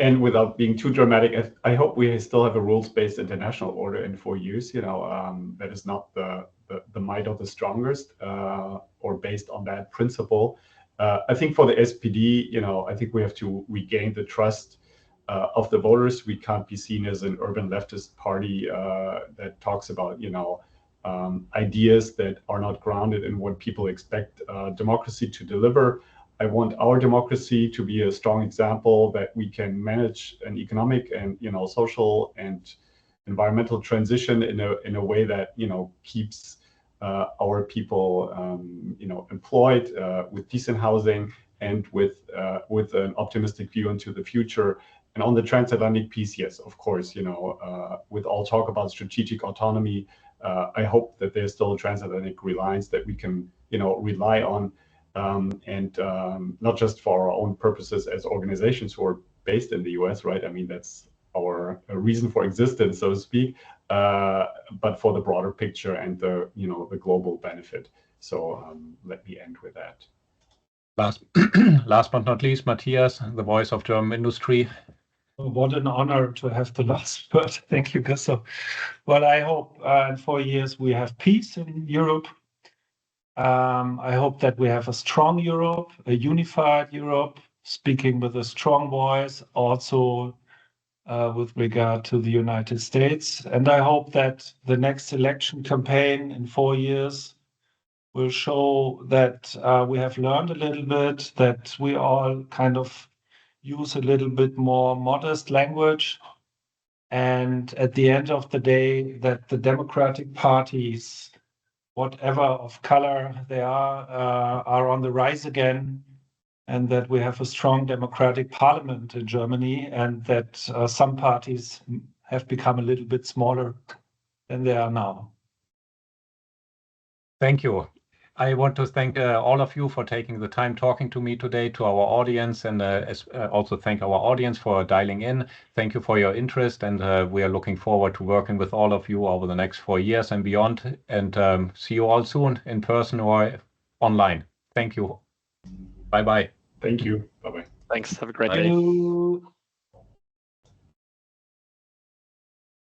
And without being too dramatic, I hope we still have a rules-based international order in 4 years. That is not the might of the strongest, or based on that principle. I think for the SPD, I think we have to regain the trust of the voters. We can't be seen as an urban leftist party that talks about ideas that are not grounded in what people expect democracy to deliver. I want our democracy to be a strong example that we can manage an economic and social and environmental transition in a way that keeps our people employed, with decent housing and with an optimistic view into the future. And on the transatlantic piece, yes, of course, with all talk about strategic autonomy, I hope that there's still a transatlantic reliance that we can rely on. And not just for our own purposes as organizations who are based in the US, right? I mean, that's our reason for existence, so to speak, but for the broader picture and the global benefit. So let me end with that. Last but not least, Matthias, the voice of German industry. What an honor to have the last word. Thank you, Christoph. Well, I hope in 4 years we have peace in Europe. I hope that we have a strong Europe, a unified Europe, speaking with a strong voice, also with regard to the United States. And I hope that the next election campaign in 4 years will show that we have learned a little bit, that we all kind of use a little bit more modest language. And at the end of the day, that the democratic parties, whatever of color they are on the rise again, and that we have a strong democratic parliament in Germany, and that some parties have become a little bit smaller than they are now. Thank you. I want to thank all of you for taking the time talking to me today, to our audience, and also thank our audience for dialing in. Thank you for your interest, and we are looking forward to working with all of you over the next 4 years and beyond. And see you all soon in person or online. Thank you. Bye-bye. Thank you. Bye-bye. Thanks. Have a great Bye. day. Thank you.